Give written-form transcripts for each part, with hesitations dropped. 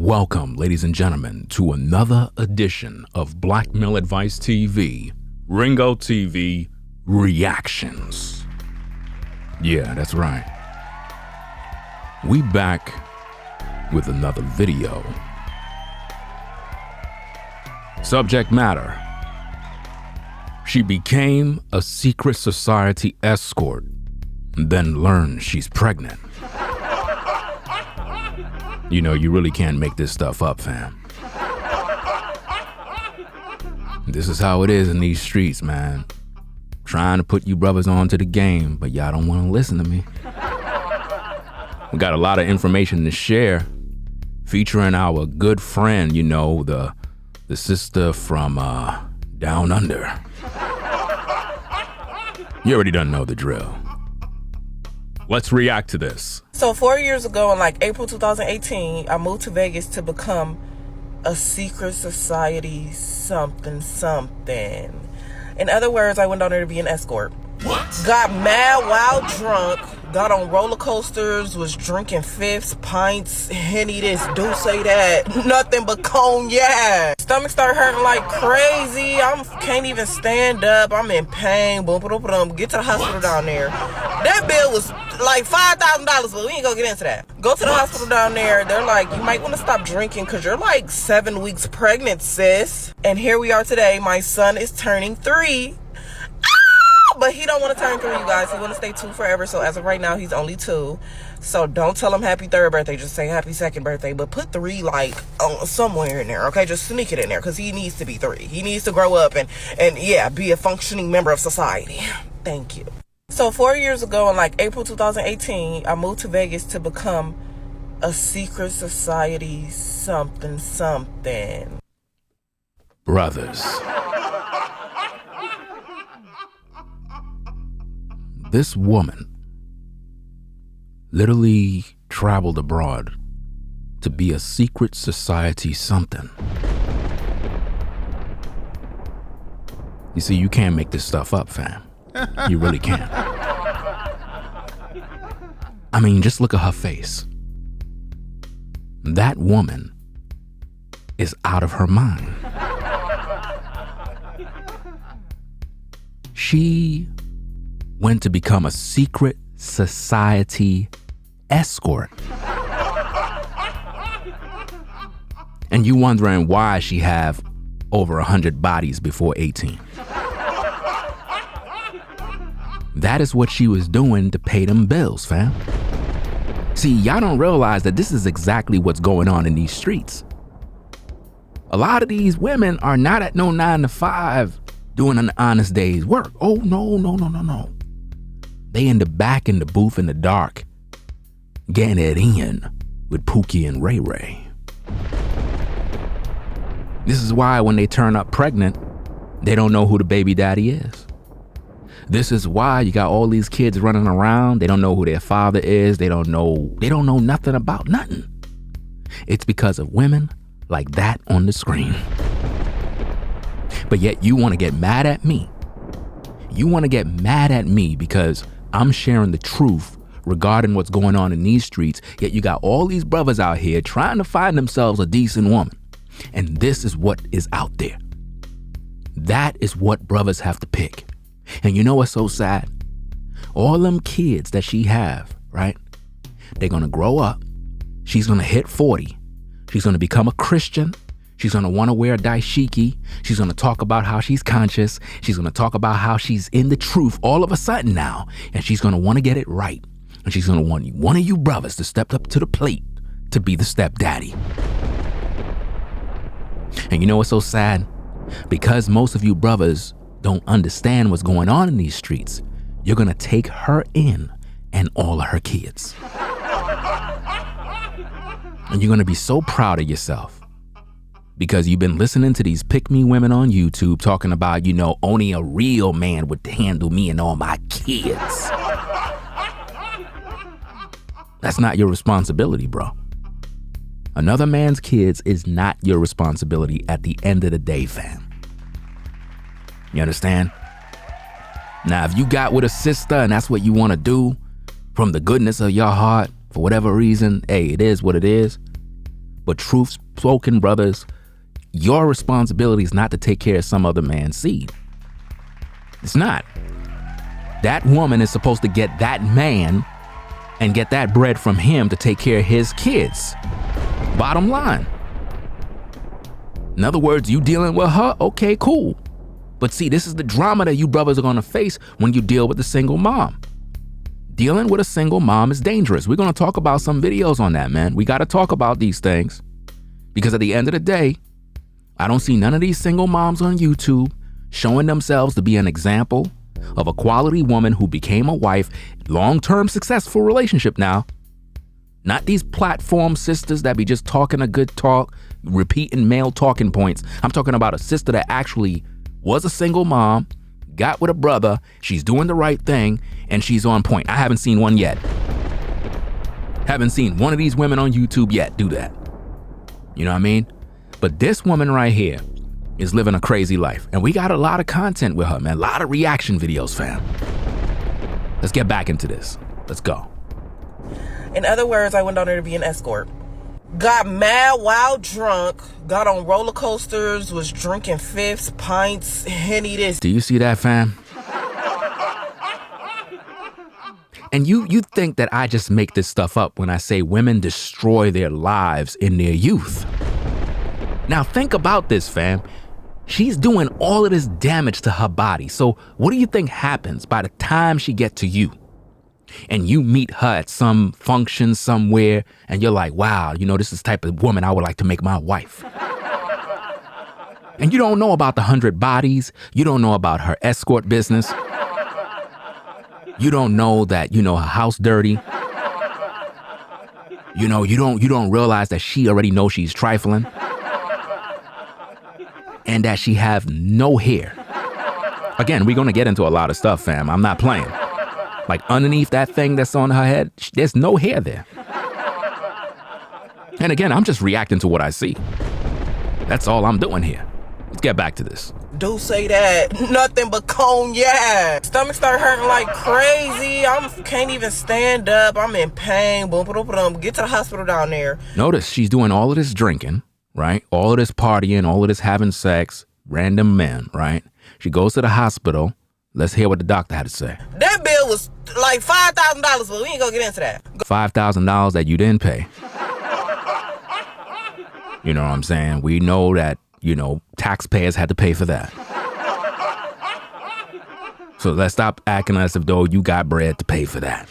Welcome, ladies and gentlemen, to another edition of Black Male Advice TV, Ringo TV Reactions. Yeah, that's right. We back with another video. Subject matter: she became a secret society escort, then learned she's pregnant. You know, you really can't make this stuff up, fam. This is how it is in these streets, man. Trying to put you brothers onto the game, but y'all don't want to listen to me. We got a lot of information to share, featuring our good friend, you know, the sister from down under. You already done know the drill. Let's react to this. So 4 years ago, in April 2018, I moved to Vegas to become a secret society something. In other words, I went down there to be an escort. What? Got mad, wild drunk, got on roller coasters, was drinking fifths, pints, Henny this, do say that, nothing but cognac. Stomach started hurting like crazy. Can't even stand up. I'm in pain. Boom, boom, boom. Get to the hospital down there. That bill was like $5,000, but we ain't gonna get into that. Go to the hospital down there. They're like, you might want to stop drinking because you're like 7 weeks pregnant, sis. And here we are today. My son is turning 3. But he don't want to turn 3, you guys. He want to stay 2 forever. So as of right now, he's only 2. So don't tell him happy 3rd birthday. Just say happy 2nd birthday. But put 3 somewhere in there, okay? Just sneak it in there because he needs to be 3. He needs to grow up and yeah, be a functioning member of society. Thank you. So 4 years ago, in April 2018, I moved to Vegas to become a secret society something. Brothers. This woman literally traveled abroad to be a secret society something. You see, you can't make this stuff up, fam. You really can't. I mean, just look at her face. That woman is out of her mind. She went to become a secret society escort. And you wondering why she have over 100 bodies before 18. That is what she was doing to pay them bills, fam. See, y'all don't realize that this is exactly what's going on in these streets. A lot of these women are not at no 9 to 5 doing an honest day's work. Oh, no. They in the back in the booth in the dark, getting it in with Pookie and Ray Ray. This is why when they turn up pregnant, they don't know who the baby daddy is. This is why you got all these kids running around. They don't know who their father is. They don't know nothing about nothing. It's because of women like that on the screen. But yet you want to get mad at me. You want to get mad at me because I'm sharing the truth regarding what's going on in these streets, yet you got all these brothers out here trying to find themselves a decent woman. And this is what is out there. That is what brothers have to pick. And you know what's so sad? All them kids that she have, right? They're going to grow up. She's going to hit 40. She's going to become a Christian. She's going to want to wear a dashiki. She's going to talk about how she's conscious. She's going to talk about how she's in the truth all of a sudden now. And she's going to want to get it right. And she's going to want one of you brothers to step up to the plate to be the stepdaddy. And you know what's so sad? Because most of you brothers don't understand what's going on in these streets, you're going to take her in and all of her kids. And you're going to be so proud of yourself. Because you've been listening to these pick-me women on YouTube talking about, only a real man would handle me and all my kids. That's not your responsibility, bro. Another man's kids is not your responsibility at the end of the day, fam. You understand? Now, if you got with a sister and that's what you want to do from the goodness of your heart, for whatever reason, hey, it is what it is. But truth spoken, brothers, your responsibility is not to take care of some other man's seed. It's not. That woman is supposed to get that man and get that bread from him to take care of his kids. Bottom line. In other words, you dealing with her, okay, cool. But see, this is the drama that you brothers are gonna face when you deal with a single mom. Dealing with a single mom is dangerous. We're gonna talk about some videos on that, man. We gotta talk about these things. Because at the end of the day, I don't see none of these single moms on YouTube showing themselves to be an example of a quality woman who became a wife, long-term successful relationship now. Not these platform sisters that be just talking a good talk, repeating male talking points. I'm talking about a sister that actually was a single mom, got with a brother, she's doing the right thing, and she's on point. I haven't seen one yet. Haven't seen one of these women on YouTube yet do that. You know what I mean? But this woman right here is living a crazy life. And we got a lot of content with her, man. A lot of reaction videos, fam. Let's get back into this. Let's go. In other words, I went down there to be an escort. Got mad while drunk, got on roller coasters, was drinking fifths, pints, Henny this. Do you see that, fam? And you think that I just make this stuff up when I say women destroy their lives in their youth. Now think about this, fam. She's doing all of this damage to her body. So what do you think happens by the time she gets to you? And you meet her at some function somewhere, and you're like, wow, you know, this is the type of woman I would like to make my wife. And you don't know about the 100 bodies. You don't know about her escort business. You don't know that, you know, her house dirty. You know, you don't realize that she already knows she's trifling. And that she have no hair. Again, we're gonna get into a lot of stuff, fam. I'm not playing. Like underneath that thing that's on her head, there's no hair there. And again, I'm just reacting to what I see. That's all I'm doing here. Let's get back to this. Do say that. Nothing but cognac. Stomach start hurting like crazy. Can't even stand up. I'm in pain. Boom, boom, boom. Get to the hospital down there. Notice she's doing all of this drinking, right? All of this partying, all of this having sex, random men, right? She goes to the hospital. Let's hear what the doctor had to say. That bill was like $5,000, but we ain't gonna get into that. $5,000 that you didn't pay. You know what I'm saying? We know that, you know, taxpayers had to pay for that. So let's stop acting as if though you got bread to pay for that.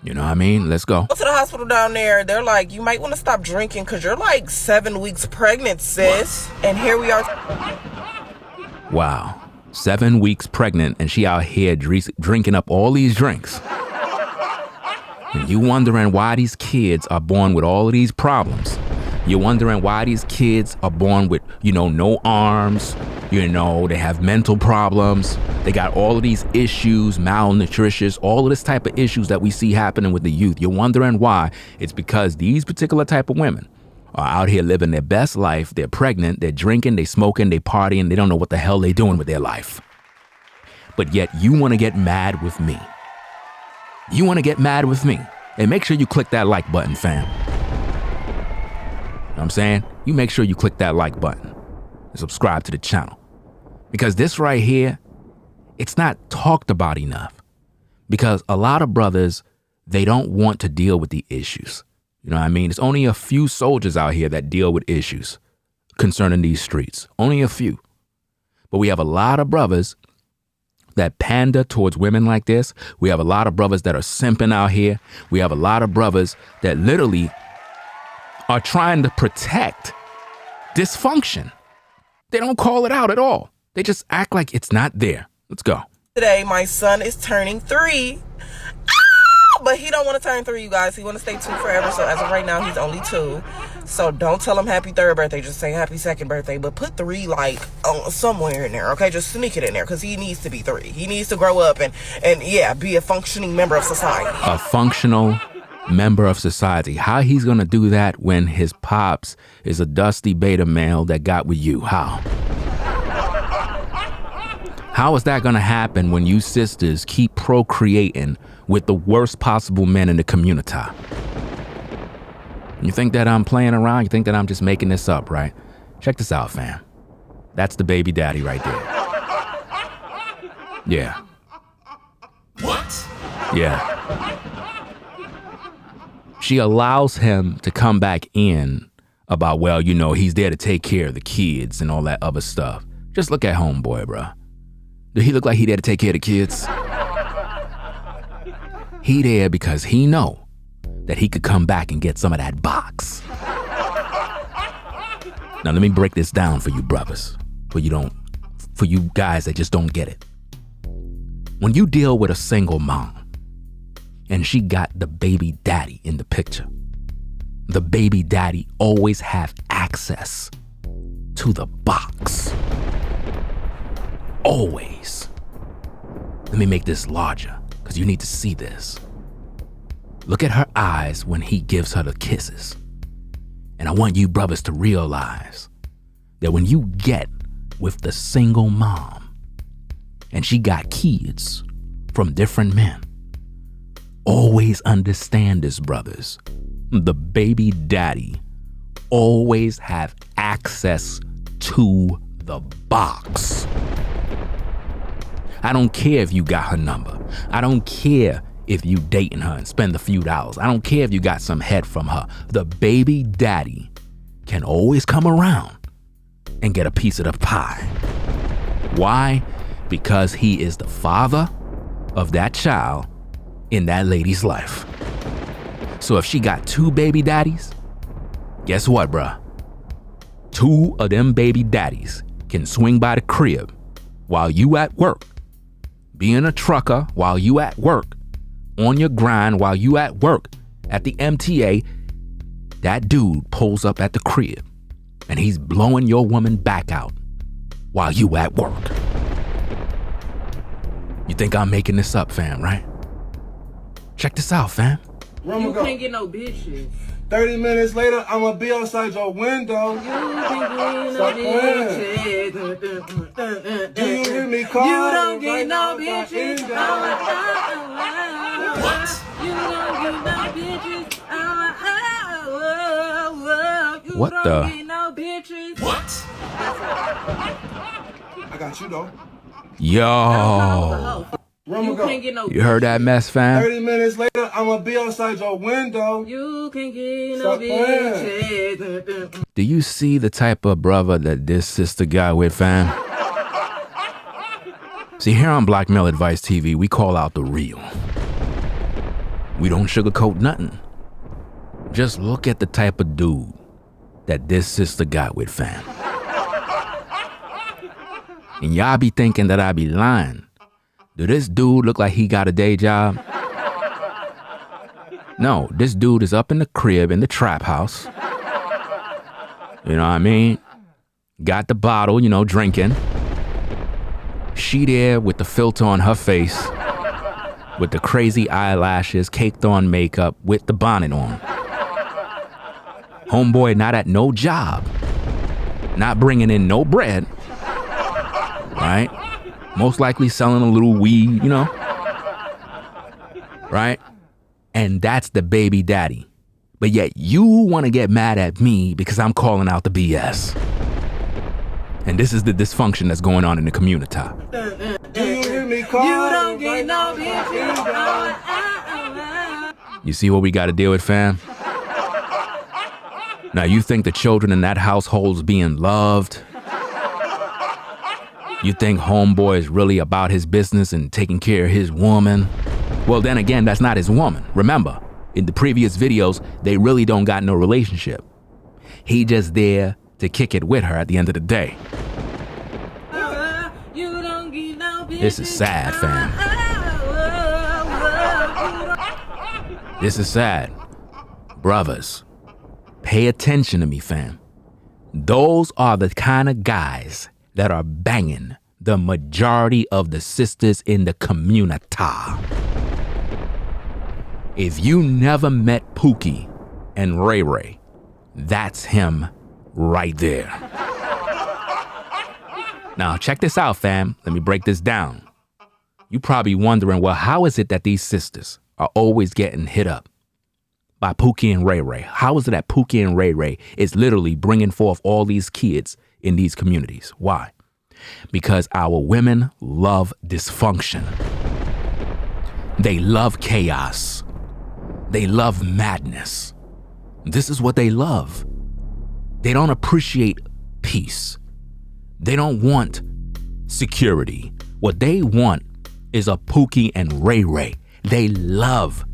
You know what I mean? Let's go. Go to the hospital down there. They're like, you might want to stop drinking because you're like 7 weeks pregnant, sis. And here we are. Wow. 7 weeks pregnant and she out here drinking up all these drinks. And you wondering why these kids are born with all of these problems. You're wondering why these kids are born with, you know, no arms. You know, they have mental problems. They got all of these issues, malnutritious, all of this type of issues that we see happening with the youth. You're wondering why. It's because these particular type of women are out here living their best life. They're pregnant, they're drinking, they're smoking, they're partying. They don't know what the hell they're doing with their life. But yet you want to get mad with me. You want to get mad with me. And make sure you click that like button, fam. You know what I'm saying? You make sure you click that like button and subscribe to the channel. Because this right here, it's not talked about enough. Because a lot of brothers, they don't want to deal with the issues. You know what I mean? There's only a few soldiers out here that deal with issues concerning these streets. Only a few. But we have a lot of brothers that pander towards women like this. We have a lot of brothers that are simping out here. We have a lot of brothers that literally are trying to protect dysfunction. They don't call it out at all. They just act like it's not there. Let's go. Today, my son is turning 3. But he don't want to turn 3, you guys. He want to stay 2 forever. So as of right now, he's only 2. So don't tell him happy 3rd birthday. Just say happy 2nd birthday. But put 3 like somewhere in there, okay? Just sneak it in there because he needs to be 3. He needs to grow up and yeah, be a functioning member of society. A functional member of society. How he's going to do that when his pops is a dusty beta male that got with you? How? How is that going to happen when you sisters keep procreating with the worst possible men in the community? You think that I'm playing around? You think that I'm just making this up, right? Check this out, fam. That's the baby daddy right there. Yeah. What? Yeah. She allows him to come back in about, well, you know, he's there to take care of the kids and all that other stuff. Just look at homeboy, bruh. Do he look like he there to take care of the kids? He there because he know that he could come back and get some of that box. Now let me break this down for you brothers, for you guys that just don't get it. When you deal with a single mom and she got the baby daddy in the picture, the baby daddy always have access to the box. Always. Let me make this larger because you need to see this. Look at her eyes when he gives her the kisses. And I want you brothers to realize that when you get with the single mom and she got kids from different men, always understand this, brothers. The baby daddy always have access to the box. I don't care if you got her number. I don't care if you dating her and spend a few dollars. I don't care if you got some head from her. The baby daddy can always come around and get a piece of the pie. Why? Because he is the father of that child in that lady's life. So if she got 2 baby daddies, guess what, bruh? 2 of them baby daddies can swing by the crib while you at work, being a trucker while you at work, on your grind while you at work at the MTA. That dude pulls up at the crib and he's blowing your woman back out while you at work. You think I'm making this up, fam, right? Check this out, fam. You can't get no bitches. 30 minutes later, I'ma be outside your window. You can't get no bitches. Do you hear me call? You don't get no bitches. What? You don't get no bitches. What you the? don't get no bitches. What? I got you though. Yo. You can't get no You heard that mess, fam? 30 minutes later, I'ma be outside your window. You can't get no bitches. Do you see the type of brother that this sister got with, fam? See, here on Black Male Advice TV, we call out the real. We don't sugarcoat nothing. Just look at the type of dude that this sister got with, fam. And y'all be thinking that I be lying. Do this dude look like he got a day job? No, this dude is up in the crib in the trap house. You know what I mean? Got the bottle, you know, drinking. She there with the filter on her face, with the crazy eyelashes, caked on makeup, with the bonnet on. Homeboy not at no job, not bringing in no bread, right? Most likely selling a little weed, you know? Right? And that's the baby daddy. But yet you want to get mad at me because I'm calling out the BS. And this is the dysfunction that's going on in the community. Do you hear me call? You don't get no bitches. You see what we got to deal with, fam? Now you think the children in that household's being loved? You think homeboy is really about his business and taking care of his woman? Well, then again, that's not his woman. Remember, in the previous videos, they really don't got no relationship. He just there to kick it with her at the end of the day. This is sad, fam. This is sad. Brothers, pay attention to me, fam. Those are the kind of guys that are banging the majority of the sisters in the community. If you never met Pookie and Ray Ray, that's him right there. Now, check this out, fam. Let me break this down. You probably wondering, well, how is it that these sisters are always getting hit up? by Pookie and Ray Ray? How is it that Pookie and Ray Ray is literally bringing forth all these kids in these communities? Why? Because our women love dysfunction. They love chaos. They love madness. This is what they love. They don't appreciate peace. They don't want security. What they want is a Pookie and Ray Ray. They love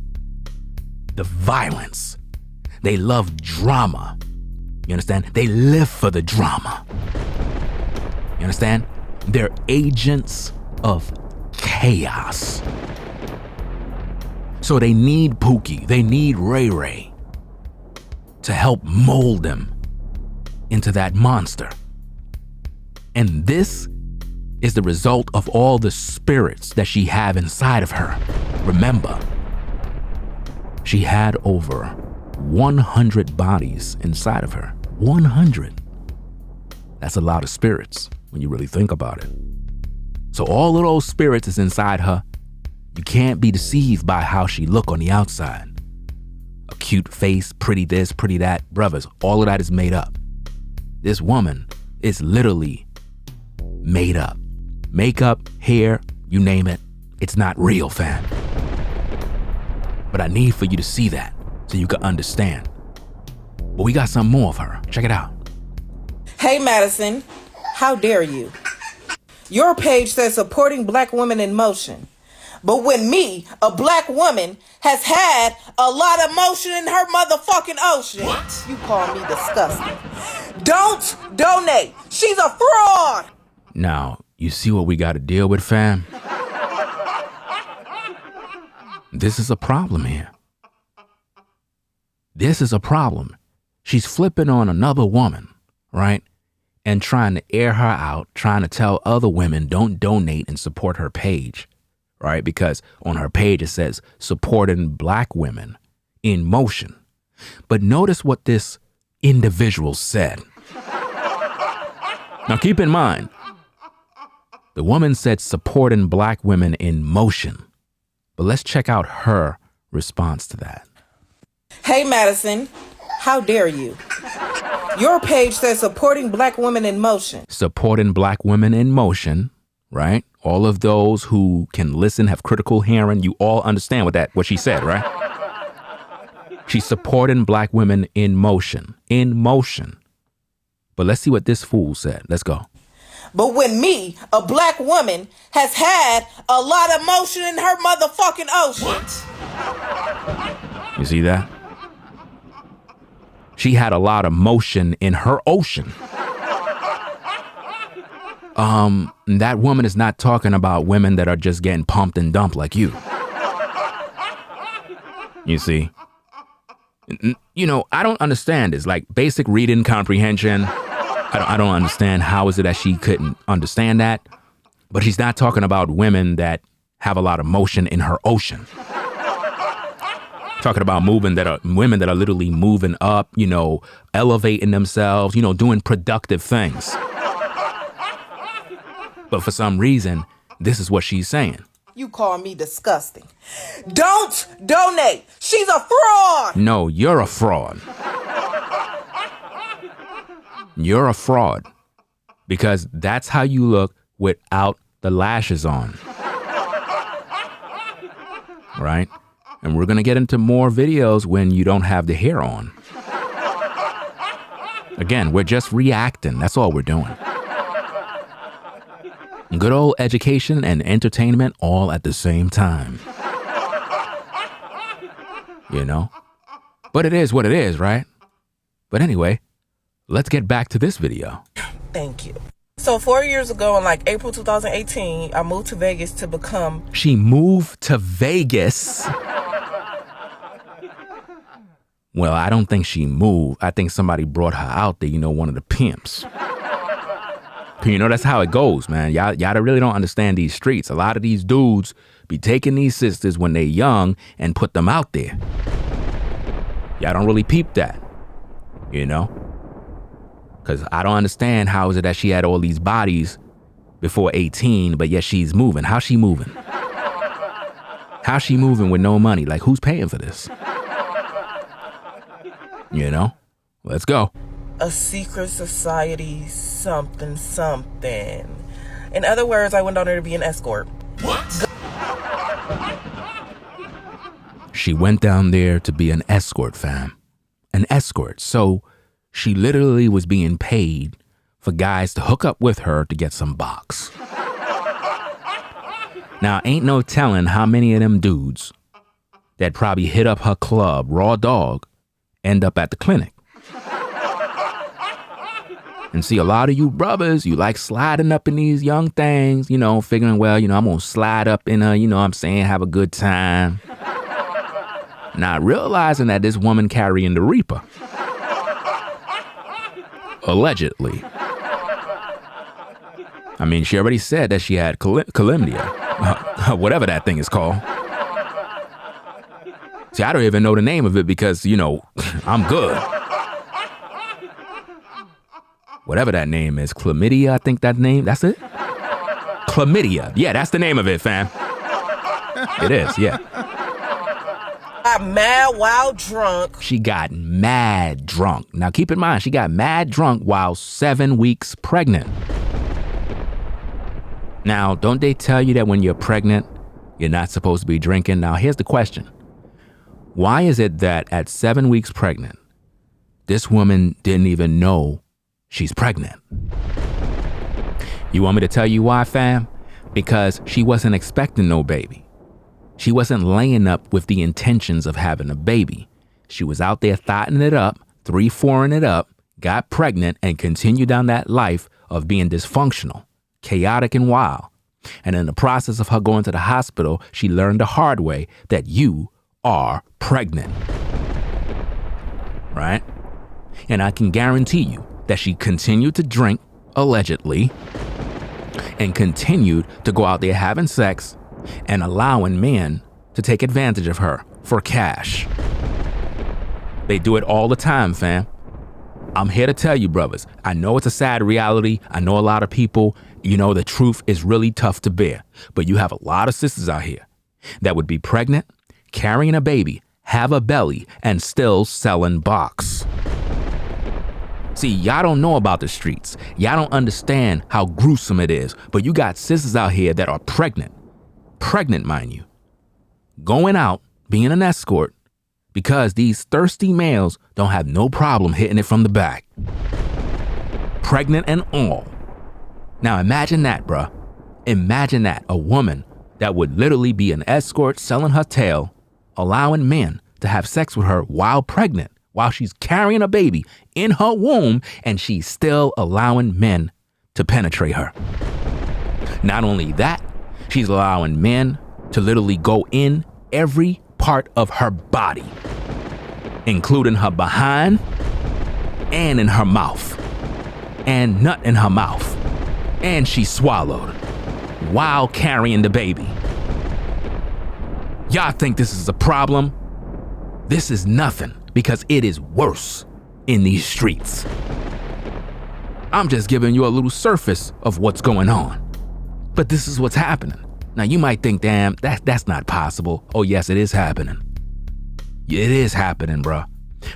the violence. They love drama. You understand? They live for the drama. You understand? They're agents of chaos. So they need Pookie, they need Ray Ray to help mold them into that monster. And this is the result of all the spirits that she have inside of her. Remember, she had over 100 bodies inside of her. 100. That's a lot of spirits when you really think about it. So all of those spirits is inside her. You can't be deceived by how she look on the outside. A cute face, pretty this, pretty that. Brothers, all of that is made up. This woman is literally made up. Makeup, hair, you name it. It's not real, fam. But I need for you to see that so you can understand. But we got some more of her. Check it out. Hey, Madison, how dare you? Your page says supporting black women in motion. But when me, a black woman, has had a lot of motion in her motherfucking ocean, What? you call me disgusting. Don't donate. She's a fraud. Now, you see what we got to deal with, fam? This is a problem here. This is a problem. She's flipping on another woman, right? And trying to air her out, trying to tell other women don't donate and support her page, right? Because on her page it says supporting black women in motion. But notice what this individual said. Now keep in mind, the woman said supporting black women in motion. But let's check out her response to that. Hey, Madison, how dare you? Your page says supporting black women in motion. Supporting black women in motion, right? All of those who can listen, have critical hearing, you all understand what she said, right? She's supporting black women in motion. In motion. But let's see what this fool said. Let's go. But when me, a black woman, has had a lot of motion in her motherfucking ocean. What? You see that? She had a lot of motion in her ocean. That woman is not talking about women that are just getting pumped and dumped like you. You see? You know, I don't understand this. Like basic reading comprehension. I don't understand how is it that she couldn't understand that. But she's not talking about women that have a lot of motion in her ocean. Talking about women that are literally moving up, you know, elevating themselves, you know, doing productive things. But for some reason, this is what she's saying. You call me disgusting. Don't donate. She's a fraud. No, you're a fraud. You're a fraud. Because that's how you look without the lashes on. Right? And we're going to get into more videos when you don't have the hair on. Again, we're just reacting. That's all we're doing. Good old education and entertainment all at the same time. You know? But it is what it is, right? But anyway, let's get back to this video. Thank you. So 4 years ago, in like April 2018, I moved to Vegas to become... She moved to Vegas? Well, I don't think she moved. I think somebody brought her out there, you know, one of the pimps. You know, that's how it goes, man. Y'all really don't understand these streets. A lot of these dudes be taking these sisters when they young and put them out there. Y'all don't really peep that, you know? Because I don't understand how is it that she had all these bodies before 18, but yet she's moving. How's she moving? How's she moving with no money? Like, who's paying for this? You know? Let's go. A secret society something something. In other words, I went on there to be an escort. What? She went down there to be an escort, fam. An escort. So she literally was being paid for guys to hook up with her to get some box. Now, ain't no telling how many of them dudes that probably hit up her club, raw dog, end up at the clinic. And see, a lot of you brothers, you like sliding up in these young things, you know, figuring, well, you know, I'm going to slide up in her, you know what I'm saying, have a good time. Not realizing that this woman carrying the Reaper. Allegedly. I mean, she already said that she had chlamydia, whatever that thing is called. See, I don't even know the name of it because, you know, I'm good. Whatever that name is, chlamydia, I think that's it? Chlamydia. Yeah, that's the name of it, fam. It is, yeah. Got mad while drunk. She got mad drunk. Now, keep in mind, she got mad drunk while 7 weeks pregnant. Now, don't they tell you that when you're pregnant, you're not supposed to be drinking? Now, here's the question. Why is it that at 7 weeks pregnant, this woman didn't even know she's pregnant? You want me to tell you why, fam? Because she wasn't expecting no baby. She wasn't laying up with the intentions of having a baby. She was out there thotting it up, 3-4ing it up, got pregnant, and continued down that life of being dysfunctional, chaotic, and wild. And in the process of her going to the hospital, she learned the hard way that you are pregnant. Right? And I can guarantee you that she continued to drink, allegedly, and continued to go out there having sex and allowing men to take advantage of her for cash. They do it all the time, fam. I'm here to tell you, brothers, I know it's a sad reality. I know a lot of people, you know, the truth is really tough to bear. But you have a lot of sisters out here that would be pregnant, carrying a baby, have a belly, and still selling box. See, y'all don't know about the streets. Y'all don't understand how gruesome it is. But you got sisters out here that are pregnant, mind you, going out, being an escort, because these thirsty males don't have no problem hitting it from the back. Pregnant and all. Now imagine that, bruh. Imagine that, a woman that would literally be an escort selling her tail, allowing men to have sex with her while pregnant, while she's carrying a baby in her womb, and she's still allowing men to penetrate her. Not only that, she's allowing men to literally go in every part of her body, including her behind and in her mouth, and nut in her mouth, and she swallowed while carrying the baby. Y'all think this is a problem? This is nothing, because it is worse in these streets. I'm just giving you a little surface of what's going on. But this is what's happening. Now you might think, damn, that's not possible. Oh yes, it is happening. It is happening, bruh.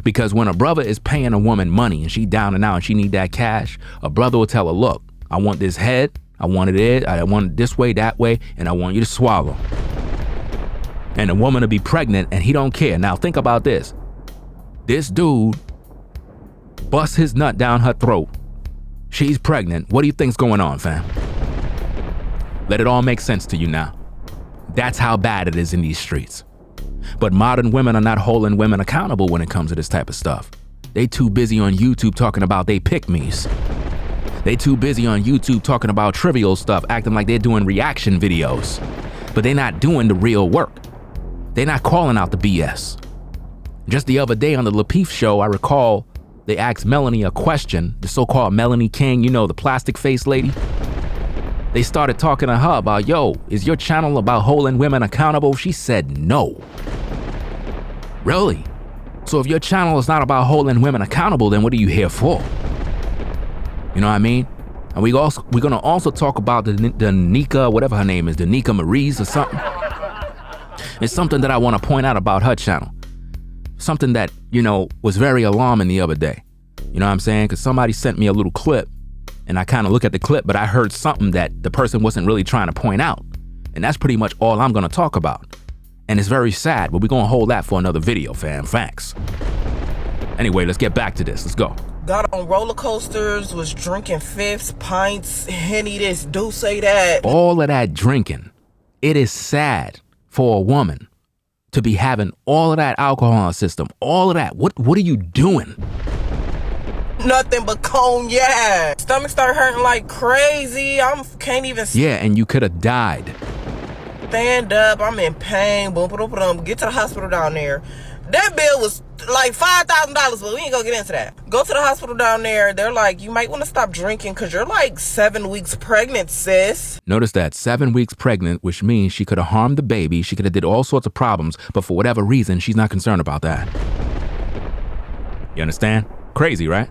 Because when a brother is paying a woman money and she down and out and she need that cash, a brother will tell her, look, I want this head, I want it this way, that way, and I want you to swallow. And the woman will be pregnant and he don't care. Now think about this. This dude busts his nut down her throat. She's pregnant. What do you think's going on, fam? Let it all make sense to you now. That's how bad it is in these streets. But modern women are not holding women accountable when it comes to this type of stuff. They too busy on YouTube talking about they pick-me's. They too busy on YouTube talking about trivial stuff, acting like they're doing reaction videos. But they're not doing the real work. They're not calling out the BS. Just the other day on the Lapeef show, I recall they asked Melanie a question, the so-called Melanie King, you know, the plastic face lady. They started talking to her about, yo, is your channel about holding women accountable? She said no. Really? So if your channel is not about holding women accountable, then what are you here for? You know what I mean? And we're gonna also talk about the Nika, whatever her name is, the Nika Marie's or something. It's something that I want to point out about her channel. something that, you know, was very alarming the other day. You know what I'm saying? Because somebody sent me a little clip, and I kind of look at the clip, but I heard something that the person wasn't really trying to point out. And that's pretty much all I'm going to talk about. And it's very sad, but we're going to hold that for another video, fam. Thanks. Anyway, let's get back to this. Let's go. Got on roller coasters, was drinking fifths, pints, Henny this, do say that. All of that drinking. It is sad for a woman to be having all of that alcohol in her system. All of that. What are you doing? Nothing but cognac. Stomach start hurting like crazy. Can't even Yeah, and you could have died. stand up. I'm in pain. Boom, boom, boom. Get to the hospital down there. That bill was like $5,000, but we ain't gonna get into that. Go to the hospital down there. They're like, you might want to stop drinking because you're like 7 weeks pregnant, sis. Notice that, 7 weeks pregnant, which means she could have harmed the baby. She could have did all sorts of problems, but for whatever reason, she's not concerned about that. You understand? Crazy, right?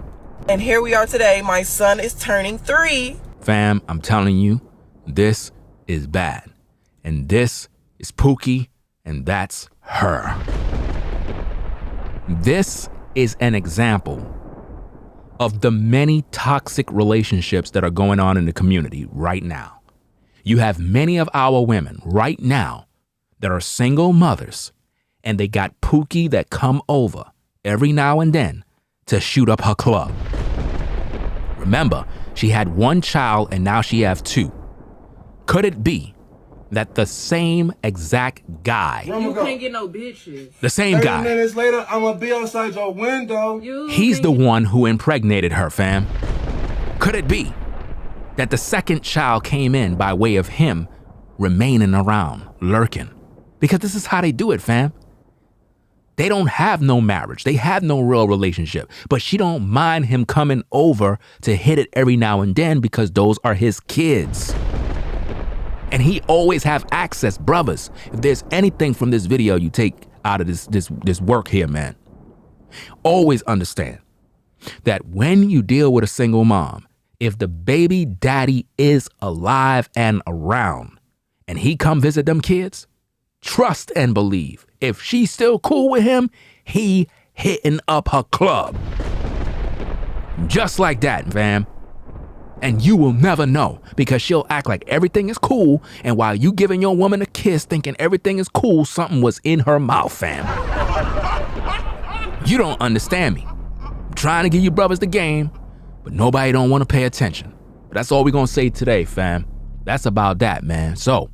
And here we are today. My son is turning 3. Fam, I'm telling you, this is bad. And this is Pookie, and that's her. This is an example of the many toxic relationships that are going on in the community right now. You have many of our women right now that are single mothers, and they got Pookie that come over every now and then to shoot up her club. Remember, she had 1 child and now she has 2. Could it be that the same exact guy, You can't get no bitches. the same 30 guy, minutes later, I'm gonna be outside your window. he's the one who impregnated her, fam? Could it be that the second child came in by way of him remaining around, lurking? Because this is how they do it, fam. They don't have no marriage. They have no real relationship. But she don't mind him coming over to hit it every now and then because those are his kids. And he always have access, brothers. If there's anything from this video you take out of this work here, man, always understand that when you deal with a single mom, if the baby daddy is alive and around and he come visit them kids, trust and believe, if she's still cool with him, he hitting up her club. Just like that, fam. And you will never know because she'll act like everything is cool, and while you giving your woman a kiss thinking everything is cool, something was in her mouth, fam. You don't understand me. I'm trying to give you brothers the game, but nobody don't want to pay attention. But that's all we're gonna say today, fam. That's about that, man. So,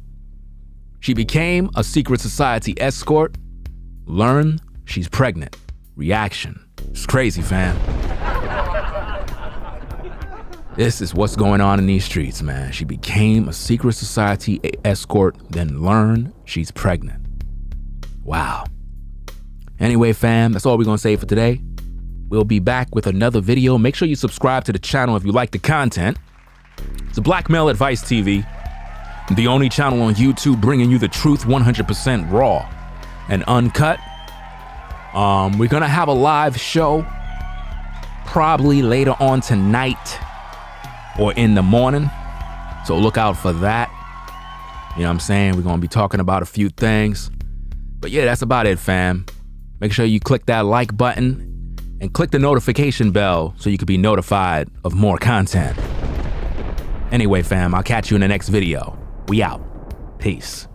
she became a secret society escort. Learn she's pregnant. Reaction. It's crazy, fam. This is what's going on in these streets, man. She became a secret society escort, then learn she's pregnant. Wow. Anyway, fam, that's all we're gonna say for today. We'll be back with another video. Make sure you subscribe to the channel if you like the content. It's a Black Male Advice TV, the only channel on YouTube bringing you the truth 100% raw and uncut. We're gonna have a live show probably later on tonight or in the morning, so look out for that. You know what I'm saying? We're gonna be talking about a few things. But yeah, that's about it, fam. Make sure you click that like button and click the notification bell so you can be notified of more content. Anyway, fam, I'll catch you in the next video. We out. Peace.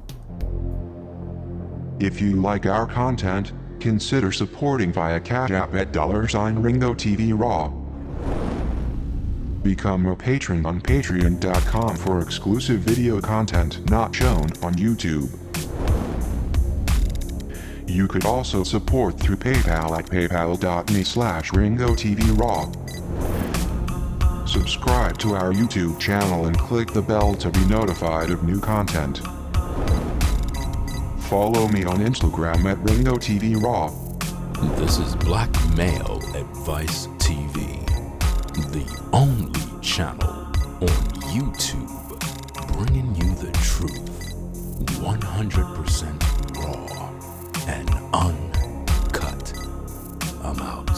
If you like our content, consider supporting via Cash App at $RingoTV Raw. Become a patron on patreon.com for exclusive video content not shown on YouTube. You could also support through PayPal at paypal.me/RingoTVRaw. Subscribe to our YouTube channel and click the bell to be notified of new content. Follow me on Instagram at RingoTVRaw. This is Black Male Advice TV, the only channel on YouTube bringing you the truth 100% raw and uncut. I'm out.